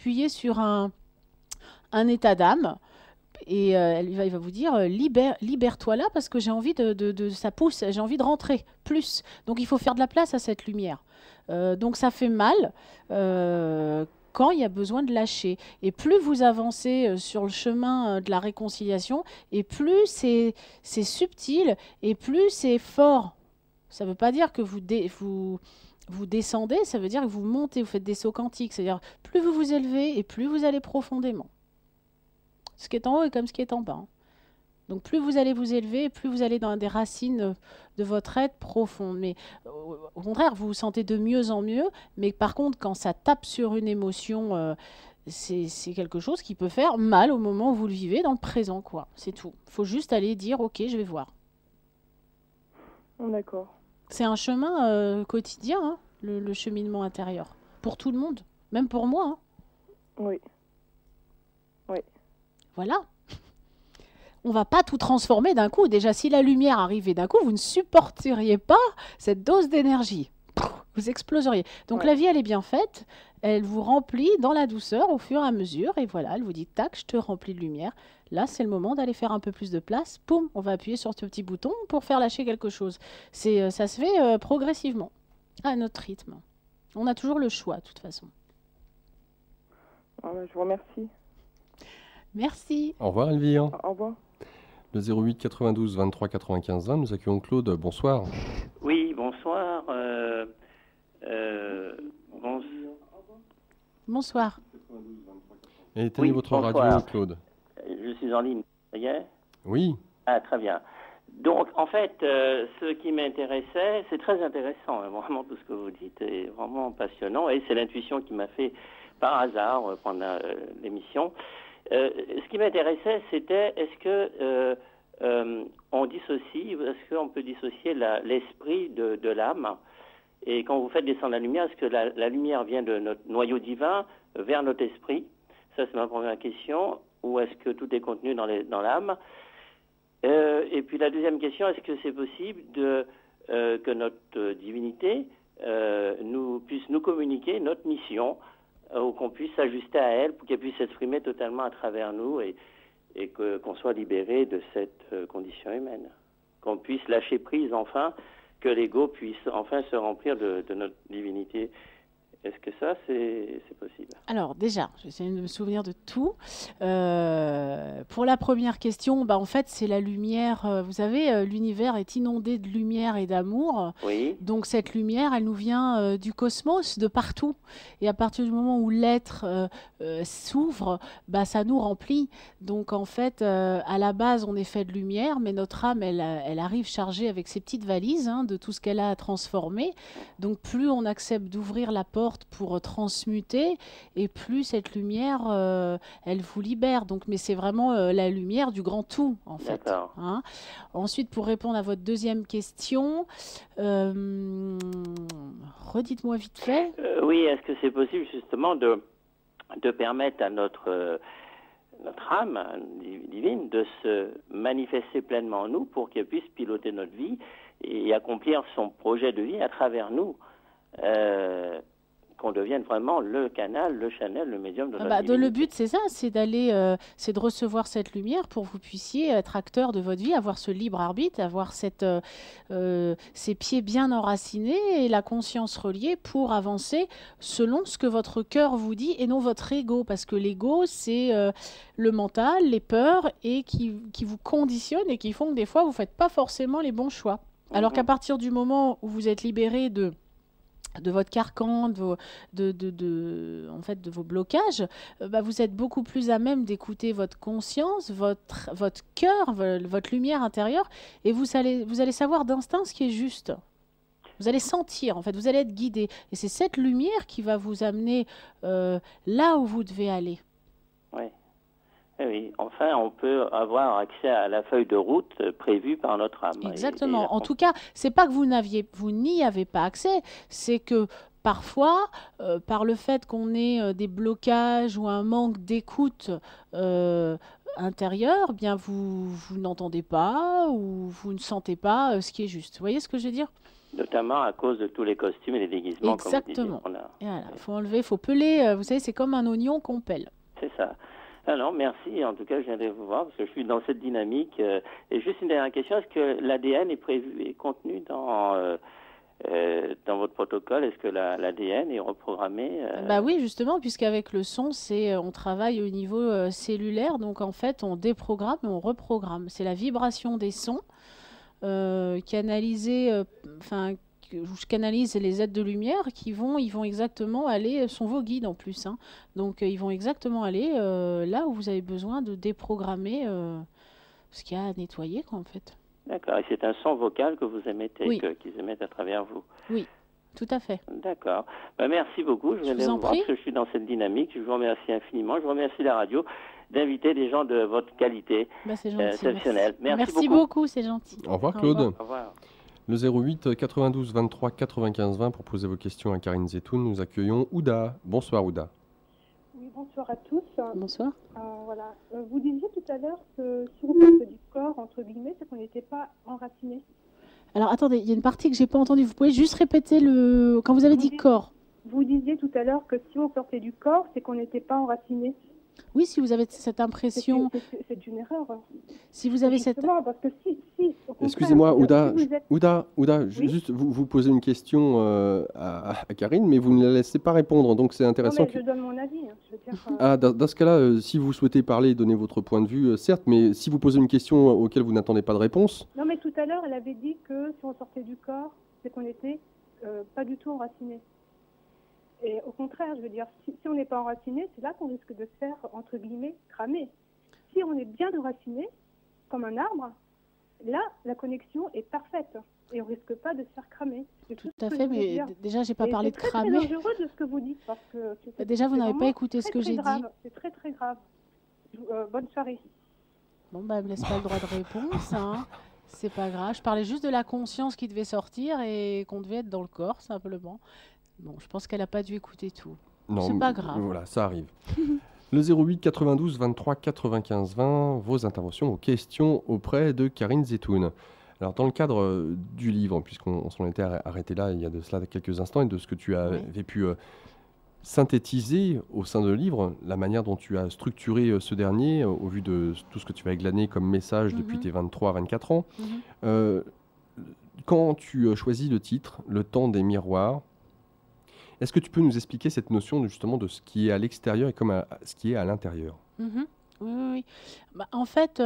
appuyer sur un état d'âme. Et il va vous dire, libère-toi là parce que j'ai envie ça pousse, j'ai envie de rentrer plus. Donc il faut faire de la place à cette lumière. Donc ça fait mal quand il y a besoin de lâcher. Et plus vous avancez sur le chemin de la réconciliation, et plus c'est subtil, et plus c'est fort. Ça ne veut pas dire que vous descendez, ça veut dire que vous montez, vous faites des sauts quantiques. C'est-à-dire plus vous vous élevez et plus vous allez profondément. Ce qui est en haut est comme ce qui est en bas, hein. Donc plus vous allez vous élever, plus vous allez dans des racines de votre être profonde. Mais au contraire, vous vous sentez de mieux en mieux. Mais par contre, quand ça tape sur une émotion, c'est quelque chose qui peut faire mal au moment où vous le vivez, dans le présent, quoi. C'est tout. Il faut juste aller dire, ok, je vais voir. D'accord. C'est un chemin quotidien, hein, le cheminement intérieur. Pour tout le monde, même pour moi, hein. Oui. Oui. Voilà. On ne va pas tout transformer d'un coup. Déjà, si la lumière arrivait d'un coup, vous ne supporteriez pas cette dose d'énergie. Vous exploseriez. Donc la vie, elle est bien faite. Elle vous remplit dans la douceur au fur et à mesure. Et voilà, elle vous dit, tac, je te remplis de lumière. Là, c'est le moment d'aller faire un peu plus de place. Poum, on va appuyer sur ce petit bouton pour faire lâcher quelque chose. Ça se fait progressivement, à notre rythme. On a toujours le choix, de toute façon. Je vous remercie. Merci. Au revoir Elvire. Au revoir. Le 08 92 23 95 20, nous accueillons Claude. Bonsoir. Oui, bonsoir. Bonsoir. Éteignez votre bonsoir. radio, Claude. Je suis en ligne, ça y est ? Oui. Ah, très bien. Donc, en fait, ce qui m'intéressait, c'est très intéressant, hein, vraiment tout ce que vous dites est vraiment passionnant, et c'est l'intuition qui m'a fait, par hasard, pendant l'émission. Ce qui m'intéressait, c'était est-ce que on dissocie, est-ce qu'on peut dissocier l'esprit de l'âme ? Et quand vous faites descendre la lumière, est-ce que la lumière vient de notre noyau divin vers notre esprit ? Ça, c'est ma première question. Ou est-ce que tout est contenu dans l'âme ? Et puis la deuxième question, est-ce que c'est possible que notre divinité puisse nous communiquer notre mission, ou qu'on puisse s'ajuster à elle pour qu'elle puisse s'exprimer totalement à travers nous et qu'on soit libéré de cette condition humaine, qu'on puisse lâcher prise enfin, que l'ego puisse enfin se remplir de notre divinité. Est-ce que ça, c'est possible ? Alors déjà, j'essaie de me souvenir de tout. Pour la première question, en fait, c'est la lumière. Vous savez, l'univers est inondé de lumière et d'amour. Oui. Donc cette lumière, elle nous vient du cosmos, de partout. Et à partir du moment où l'être s'ouvre, ça nous remplit. Donc en fait, à la base, on est fait de lumière, mais notre âme, elle arrive chargée avec ses petites valises, hein, de tout ce qu'elle a à transformer. Donc plus on accepte d'ouvrir la porte pour transmuter, et plus cette lumière, elle vous libère. Donc, mais c'est vraiment la lumière du grand tout, en fait. D'accord. Hein. Ensuite, pour répondre à votre deuxième question, redites-moi vite fait. Oui, est-ce que c'est possible justement de permettre à notre âme divine de se manifester pleinement en nous pour qu'elle puisse piloter notre vie et accomplir son projet de vie à travers nous, qu'on devienne vraiment le canal, le channel, le médium de notre divinité. Le but, c'est ça, c'est c'est de recevoir cette lumière pour que vous puissiez être acteur de votre vie, avoir ce libre arbitre, avoir ces pieds bien enracinés et la conscience reliée pour avancer selon ce que votre cœur vous dit et non votre ego, parce que l'ego, c'est le mental, les peurs et qui vous conditionnent et qui font que des fois, vous ne faites pas forcément les bons choix. Alors qu'à partir du moment où vous êtes libéré de votre carcan, de vos blocages, vous êtes beaucoup plus à même d'écouter votre conscience, votre cœur, votre lumière intérieure, et vous allez savoir d'instinct ce qui est juste. Vous allez sentir, en fait, vous allez être guidé. Et c'est cette lumière qui va vous amener là où vous devez aller. Oui. Oui, enfin, on peut avoir accès à la feuille de route prévue par notre âme. Exactement. En tout cas, c'est pas que vous n'y avez pas accès, c'est que parfois, par le fait qu'on ait des blocages ou un manque d'écoute intérieure, bien vous n'entendez pas ou vous ne sentez pas ce qui est juste. Vous voyez ce que je veux dire ? Notamment à cause de tous les costumes et les déguisements, comme vous disiez, Exactement. qu'on a. Et voilà, il faut enlever, il faut peler. Vous savez, c'est comme un oignon qu'on pèle. C'est ça. Alors, merci. En tout cas, je viendrai vous voir parce que je suis dans cette dynamique. Et juste une dernière question, est-ce que l'ADN est contenu dans votre protocole? Est-ce que l'ADN est reprogrammé Bah oui, justement, puisqu'avec le son, on travaille au niveau cellulaire. Donc, en fait, on déprogramme et on reprogramme. C'est la vibration des sons canalisée, je canalise les aides de lumière ils vont exactement aller, sont vos guides en plus, hein. Donc ils vont exactement aller là où vous avez besoin de déprogrammer ce qu'il y a à nettoyer, quoi, en fait. D'accord. Et c'est un son vocal que vous émettez, Oui. qu'ils émettent à travers vous. Oui, tout à fait. D'accord. Merci beaucoup. Je viendrai vous en vous voir prie. parce que je suis dans cette dynamique. Je vous remercie infiniment. Je vous remercie la radio d'inviter des gens de votre qualité Bah, c'est gentil. exceptionnelle. Merci beaucoup, c'est gentil. Au revoir Au Claude. revoir. Au revoir. Le 08 92 23 95 20 pour poser vos questions à Karine Zetoun. Nous accueillons Ouda. Bonsoir Ouda. Oui, bonsoir à tous. Bonsoir. Voilà. Vous disiez tout à l'heure que si on parle du corps, entre guillemets, c'est qu'on n'était pas enraciné. Alors attendez, il y a une partie que j'ai pas entendue. Vous pouvez juste répéter quand vous avez dit corps. Vous disiez tout à l'heure que si on sortait du corps, c'est qu'on n'était pas enraciné. Oui, si vous avez cette impression, C'est une erreur. si vous avez cette... Justement, parce que si au contraire, Excusez-moi Ouda, si vous êtes- Ouda, Oui. juste vous posez une question à Karine, mais vous ne la laissez pas répondre, donc c'est Non, intéressant. mais je donne mon avis. Je veux dire, Ah, dans ce cas-là, si vous souhaitez parler et donner votre point de vue, certes, mais si vous posez une question auquel vous n'attendez pas de réponse, Non, mais tout à l'heure, elle avait dit que si on sortait du corps, c'est qu'on n'était pas du tout enraciné. Et au contraire, je veux dire, si on n'est pas enraciné, c'est là qu'on risque de se faire, entre guillemets, cramer. Si on est bien enraciné, comme un arbre, là, la connexion est parfaite. Et on ne risque pas de se faire cramer. C'est Tout ce à que fait, je veux mais dire. déjà, j'ai pas Et parlé c'est de très, cramer. très dangereux de ce que vous dites, parce que Déjà, vous n'avez pas vraiment écouté ce très, que très j'ai dit. grave. C'est très, très grave. Bonne soirée. Bon, bah, elle me laisse pas le droit de réponse, hein. C'est pas grave. Je parlais juste de la conscience qui devait sortir et qu'on devait être dans le corps, simplement. Bon, je pense qu'elle n'a pas dû écouter tout. non, C'est pas grave. Voilà, ça arrive. Le 08 92 23 95 20, vos interventions, vos questions auprès de Karine Zetoun. Alors, dans le cadre du livre, puisqu'on s'en était arrêté là il y a de cela quelques instants, et de ce que tu avais pu synthétiser au sein de livre, la manière dont tu as structuré ce dernier, au vu de tout ce que tu vas glaner comme message depuis tes 23 à 24 ans. Quand tu choisis le titre, Le temps des miroirs, est-ce que tu peux nous expliquer cette notion justement de ce qui est à l'extérieur et comme ce qui est à l'intérieur? Oui, oui, oui. Bah, en fait,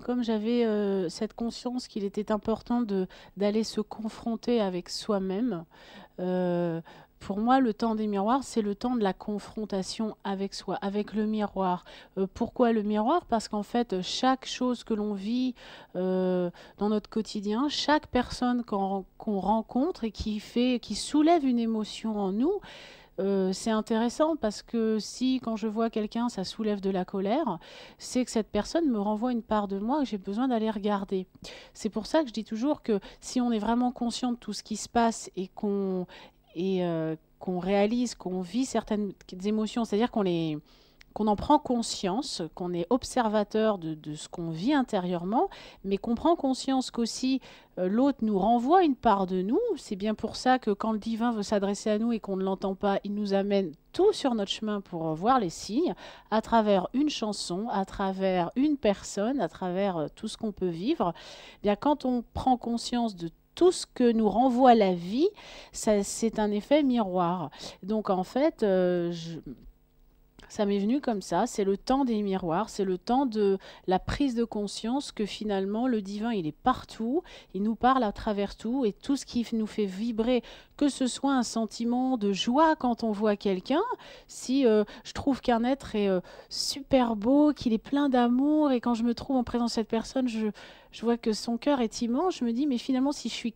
comme j'avais cette conscience qu'il était important d'aller se confronter avec soi-même, pour moi, le temps des miroirs, c'est le temps de la confrontation avec soi, avec le miroir. Pourquoi le miroir? Parce qu'en fait, chaque chose que l'on vit dans notre quotidien, chaque personne qu'on rencontre et qui soulève une émotion en nous, c'est intéressant parce que si, quand je vois quelqu'un, ça soulève de la colère, c'est que cette personne me renvoie une part de moi que j'ai besoin d'aller regarder. C'est pour ça que je dis toujours que si on est vraiment conscient de tout ce qui se passe et qu'on réalise, qu'on vit certaines émotions, c'est-à-dire qu'on en prend conscience, qu'on est observateur de ce qu'on vit intérieurement, mais qu'on prend conscience qu'aussi l'autre nous renvoie une part de nous. C'est bien pour ça que quand le divin veut s'adresser à nous et qu'on ne l'entend pas, il nous amène tout sur notre chemin pour voir les signes, à travers une chanson, à travers une personne, à travers tout ce qu'on peut vivre. Eh bien, quand on prend conscience de tout ce que nous renvoie la vie, c'est un effet miroir. Donc en fait, ça m'est venu comme ça, c'est le temps des miroirs, c'est le temps de la prise de conscience que finalement le divin il est partout, il nous parle à travers tout et tout ce qui nous fait vibrer, que ce soit un sentiment de joie quand on voit quelqu'un, si je trouve qu'un être est super beau, qu'il est plein d'amour et quand je me trouve en présence de cette personne, je vois que son cœur est immense, je me dis mais finalement si je suis